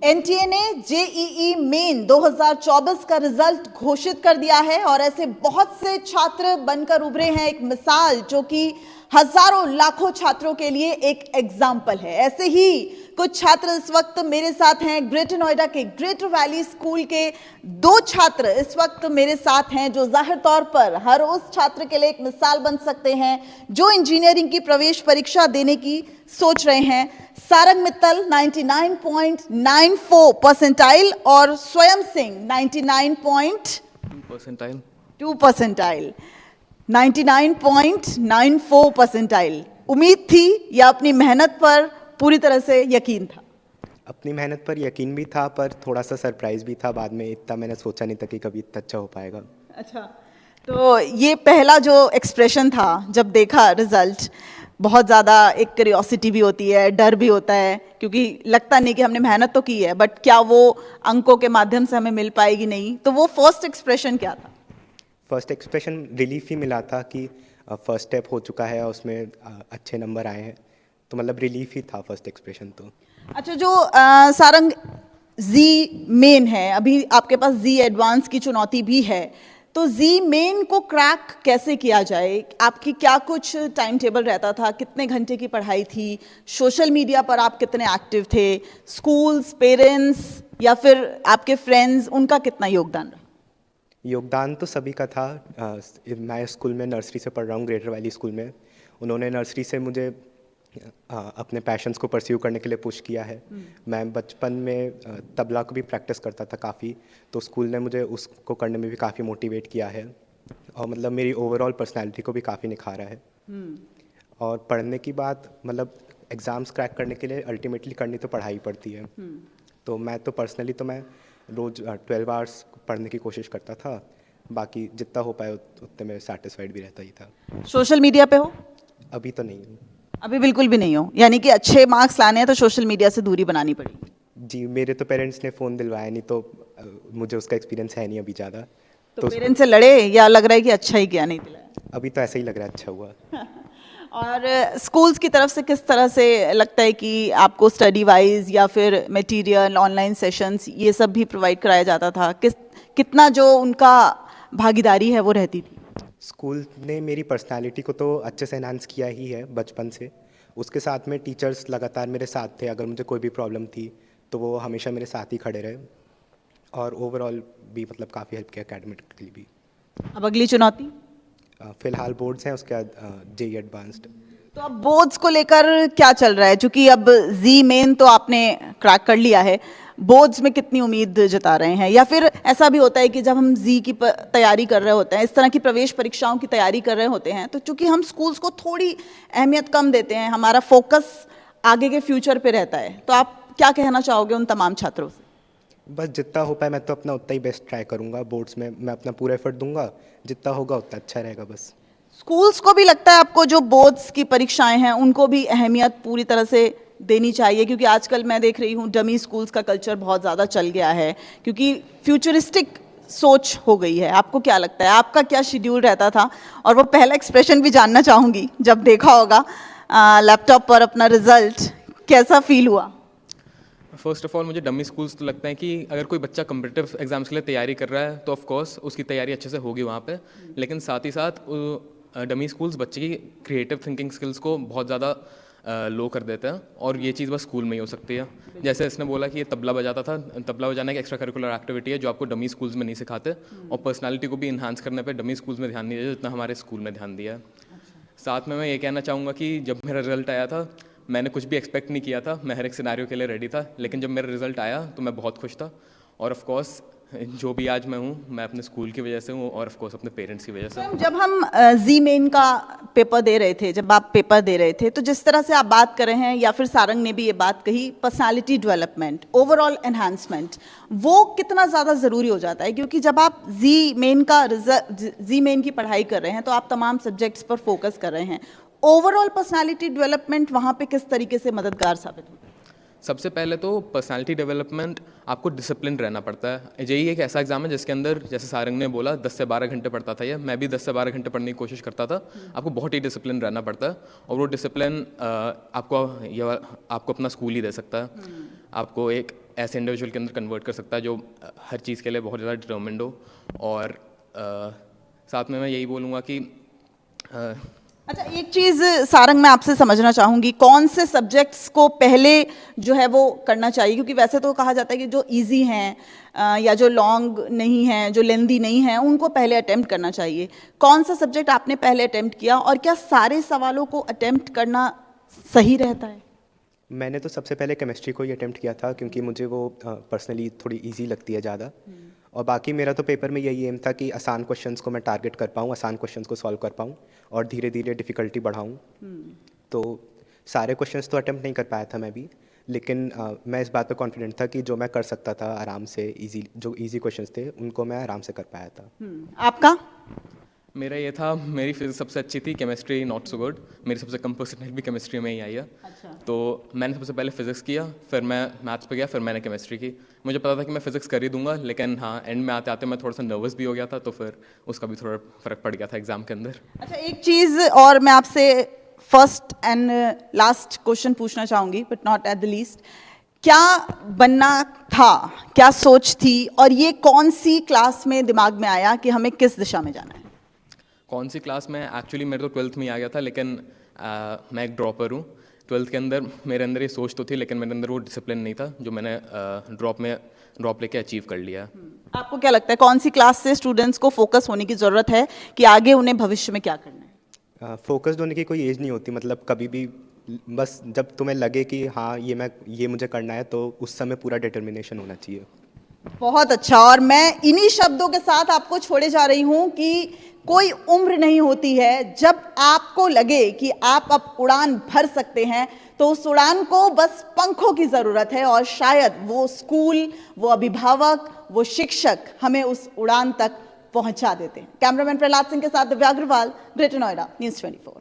NTA ने JEE main 2024 का result घोषित कर दिया है और ऐसे बहुत से छात्र बनकर उभरे हैं, एक मिसाल जो कि हजारों लाखों छात्रों के लिए एक एग्जाम्पल है। ऐसे ही कुछ छात्र इस वक्त मेरे साथ हैं। ग्रेटर नोएडा के ग्रेटर वैली स्कूल के दो छात्र इस वक्त मेरे साथ हैं जो जाहिर तौर पर हर उस छात्र के लिए एक मिसाल बन सकते हैं जो इंजीनियरिंग की प्रवेश परीक्षा देने की सोच रहे हैं। सारंग मित्तल 99.94 परसेंटाइल और स्वयं सिंह 99.2 परसेंटाइल, 99.94 परसेंटाइल। उम्मीद थी या अपनी मेहनत पर पूरी तरह से यकीन था? अपनी मेहनत पर यकीन भी था, पर थोड़ा सा सरप्राइज भी था बाद में। इतना मैंने सोचा नहीं था कि कभी इतना अच्छा हो पाएगा। अच्छा, तो ये पहला जो एक्सप्रेशन था जब देखा रिजल्ट, बहुत ज़्यादा एक क्यूरियोसिटी भी होती है, डर भी होता है, क्योंकि लगता नहीं कि हमने मेहनत तो की है बट क्या वो अंकों के माध्यम से हमें मिल पाएगी नहीं। तो वो फर्स्ट एक्सप्रेशन क्या था? फर्स्ट एक्सप्रेशन रिलीफ ही मिला था कि फर्स्ट स्टेप हो चुका है और उसमें अच्छे नंबर आए हैं, तो मतलब रिलीफ ही था फर्स्ट एक्सप्रेशन तो। अच्छा, जो सारंग जी मेन है, अभी आपके पास जी एडवांस की चुनौती भी है, तो जी मेन को क्रैक कैसे किया जाए? आपकी क्या कुछ टाइम टेबल रहता था? कितने घंटे की पढ़ाई थी? सोशल मीडिया पर आप कितने एक्टिव थे? स्कूल्स, पेरेंट्स या फिर आपके फ्रेंड्स, उनका कितना योगदान रहा? योगदान तो सभी का था। मैं स्कूल में नर्सरी से पढ़ रहा हूँ, ग्रेटर वैली स्कूल में। उन्होंने नर्सरी से मुझे अपने पैशंस को परस्यू करने के लिए पुश किया है। मैं बचपन में तबला को भी प्रैक्टिस करता था काफ़ी, तो स्कूल ने मुझे उसको करने में भी काफ़ी मोटिवेट किया है और मतलब मेरी ओवरऑल पर्सनैलिटी को भी काफ़ी निखारा है। और पढ़ने की बात, मतलब एग्ज़ाम्स क्रैक करने के लिए अल्टीमेटली करनी तो पढ़ाई पड़ती है। तो मैं तो पर्सनली तो मैं रोज़ 12 आवर्स पढ़ने की कोशिश करता था, बाकी जितना हो पाए उतने में सेटिस्फाइड भी रहता ही था। सोशल मीडिया पे हो? अभी तो नहीं हूँ। अभी बिल्कुल भी नहीं हो, यानी कि अच्छे मार्क्स लाने हैं तो सोशल मीडिया से दूरी बनानी पड़ेगी। जी, मेरे तो पेरेंट्स ने फ़ोन दिलवाया नहीं, तो मुझे उसका एक्सपीरियंस है नहीं अभी ज़्यादा। तो पेरेंट्स से लड़े या लग रहा है कि अच्छा ही किया नहीं दिलाया? अभी तो ऐसा ही लग रहा है अच्छा हुआ। और स्कूल्स की तरफ से किस तरह से लगता है कि आपको स्टडी वाइज या फिर मटेरियल, ऑनलाइन सेशंस, ये सब भी प्रोवाइड कराया जाता था? कितना जो उनका भागीदारी है वो रहती थी? स्कूल ने मेरी पर्सनालिटी को तो अच्छे से एनहांस किया ही है बचपन से। उसके साथ में टीचर्स लगातार मेरे साथ थे। अगर मुझे कोई भी प्रॉब्लम थी तो वो हमेशा मेरे साथ ही खड़े रहे और ओवरऑल भी मतलब काफ़ी हेल्प किया एकेडमिकली भी। अब अगली चुनौती? फिलहाल बोर्ड्स हैं, उसके बाद जेई एडवांस्ड। तो अब बोर्ड्स को लेकर क्या चल रहा है? क्योंकि अब जी मेन तो आपने क्रैक कर लिया है, बोर्ड्स में कितनी उम्मीद जता रहे हैं? या फिर ऐसा भी होता है कि जब हम जी की तैयारी कर रहे होते हैं, इस तरह की प्रवेश परीक्षाओं की तैयारी कर रहे होते हैं, तो चूंकि हम स्कूल्स को थोड़ी अहमियत कम देते हैं, हमारा फोकस आगे के फ्यूचर पे रहता है, तो आप क्या कहना चाहोगे उन तमाम छात्रों से? बस जितना हो पाए मैं तो अपना उतना ही बेस्ट ट्राई करूँगा। बोर्ड्स में मैं अपना पूरा एफर्ट दूंगा, जितना होगा उतना अच्छा रहेगा बस। स्कूल्स को भी लगता है आपको जो बोर्ड्स की परीक्षाएं हैं उनको भी अहमियत पूरी तरह से देनी चाहिए? क्योंकि आजकल मैं देख रही हूँ डमी स्कूल्स का कल्चर बहुत ज़्यादा चल गया है, क्योंकि फ्यूचरिस्टिक सोच हो गई है। आपको क्या लगता है, आपका क्या शेड्यूल रहता था? और वो पहला एक्सप्रेशन भी जानना चाहूँगी जब देखा होगा लैपटॉप पर अपना रिजल्ट, कैसा फील हुआ? फर्स्ट ऑफ ऑल मुझे डमी स्कूल्स तो लगता है कि अगर कोई बच्चा कम्पिटिटिव एग्जाम्स के लिए तैयारी कर रहा है तो ऑफ कोर्स उसकी तैयारी अच्छे से होगी वहाँ पे, लेकिन साथ ही साथ डमी स्कूल्स बच्चे की क्रिएटिव थिंकिंग स्किल्स को बहुत ज़्यादा लो कर देते हैं और ये चीज़ बस स्कूल में ही हो सकती है। जैसे इसने बोला कि ये तबला बजाता था, तबला बजाना एक एक्स्ट्रा करिकुलर एक्टिविटी है जो आपको डमी स्कूल्स में नहीं सिखाते, और पर्सनालिटी को भी इन्हांस करने पे डमी स्कूल्स में ध्यान नहीं दिया जितना हमारे स्कूल में ध्यान दिया है। साथ में मैं ये कहना चाहूँगा कि जब मेरा रिजल्ट आया था मैंने कुछ भी एक्सपेक्ट नहीं किया था, मैं हर एक सिनारियो के लिए रेडी था, लेकिन जब मेरा रिजल्ट आया तो मैं बहुत खुश था। और ऑफ कोर्स जो भी आज मैं हूँ मैं अपने स्कूल की वजह से हूँ और ऑफ कोर्स अपने पेरेंट्स की वजह से। जब हम जी मेन का पेपर दे रहे थे, जब आप पेपर दे रहे थे, तो जिस तरह से आप बात कर रहे हैं या फिर सारंग ने भी ये बात कही, पर्सनालिटी डेवलपमेंट, ओवरऑल एनहांसमेंट, वो कितना ज़्यादा ज़रूरी हो जाता है? क्योंकि जब आप जी मेन की पढ़ाई कर रहे हैं तो आप तमाम सब्जेक्ट्स पर फोकस कर रहे हैं। ओवरऑल पर्सनालिटी डेवलपमेंट वहाँ पे किस तरीके से मददगार साबित होता है? सबसे पहले तो पर्सनालिटी डेवलपमेंट आपको डिसिप्लिन रहना पड़ता है। जेईई एक ऐसा एग्जाम है जिसके अंदर, जैसे सारंग ने बोला, 10 से 12 घंटे पढ़ता था, मैं भी 10 से 12 घंटे पढ़ने की कोशिश करता था। आपको बहुत ही डिसिप्लिन रहना पड़ता है और वो डिसिप्लिन आपको अपना स्कूल ही दे सकता है। आपको एक ऐसे इंडिविजुअल के अंदर कन्वर्ट कर सकता है जो हर चीज़ के लिए बहुत ज़्यादा डिटर्मिन्ड हो। और साथ में मैं यही बोलूँगा कि अच्छा, एक चीज सारंग मैं आपसे समझना चाहूंगी, कौन से सब्जेक्ट्स को पहले जो है वो करना चाहिए, क्योंकि वैसे तो कहा जाता है कि जो इजी हैं या जो लॉन्ग नहीं हैं, जो लेंदी नहीं हैं, उनको पहले अटेम्प्ट करना चाहिए। कौन सा सब्जेक्ट आपने पहले अटेम्प्ट किया और क्या सारे सवालों को अटेम्प्ट करना सही रहता है? मैंने तो सबसे पहले केमिस्ट्री को ही अटेम्प्ट किया था क्योंकि मुझे वो पर्सनली थोड़ी इजी लगती है ज़्यादा। और बाकी मेरा तो पेपर में यही एम था कि आसान क्वेश्चंस को मैं टारगेट कर पाऊँ, आसान क्वेश्चंस को सॉल्व कर पाऊँ और धीरे धीरे डिफ़िकल्टी बढ़ाऊँ। तो सारे क्वेश्चंस तो अटेम्प्ट नहीं कर पाया था मैं भी, लेकिन मैं इस बात पे कॉन्फिडेंट था कि जो मैं कर सकता था आराम से, जो इजी क्वेश्चंस थे उनको मैं आराम से कर पाया था। आपका? मेरा ये था, मेरी फिजिक्स सबसे अच्छी थी, केमिस्ट्री नॉट सो गुड। मेरी सबसे कम परसेंटेज भी केमिस्ट्री में ही आई है। अच्छा। तो मैंने सबसे पहले फिजिक्स किया, फिर मैं मैथ्स पे गया, फिर मैंने केमिस्ट्री की। मुझे पता था कि मैं फिजिक्स कर ही दूंगा, लेकिन हाँ एंड में आते आते मैं थोड़ा सा नर्वस भी हो गया था, तो फिर उसका भी थोड़ा फर्क पड़ गया था एग्जाम के अंदर। अच्छा, एक चीज और मैं आपसे फर्स्ट एंड लास्ट क्वेश्चन पूछना चाहूंगी, but not at the least. क्या बनना था, क्या सोच थी, और ये कौन सी क्लास में दिमाग में आया कि हमें किस दिशा में जाना है? कौन सी क्लास में? एक्चुअली मेरे तो 12th में ही आ गया था, लेकिन मैं एक ड्रॉपर हूँ। 12th के अंदर मेरे अंदर ये सोच तो थी, लेकिन मेरे अंदर वो डिसिप्लिन नहीं था जो मैंने ड्रॉप लेके अचीव कर लिया। आपको क्या लगता है कौन सी क्लास से स्टूडेंट्स को फोकस होने की ज़रूरत है कि आगे उन्हें भविष्य में क्या करना है? फोकस्ड होने की कोई एज नहीं होती, मतलब कभी भी बस जब तुम्हें लगे कि हाँ ये मुझे करना है, तो उस समय पूरा डिटर्मिनेशन होना चाहिए। बहुत अच्छा। और मैं इन्हीं शब्दों के साथ आपको छोड़े जा रही हूं कि कोई उम्र नहीं होती है। जब आपको लगे कि आप अब उड़ान भर सकते हैं, तो उस उड़ान को बस पंखों की जरूरत है, और शायद वो स्कूल, वो अभिभावक, वो शिक्षक हमें उस उड़ान तक पहुंचा देते हैं। कैमरामैन प्रहलाद सिंह के साथ दिव्या अग्रवाल, ग्रेटर नोएडा, न्यूज़ 24।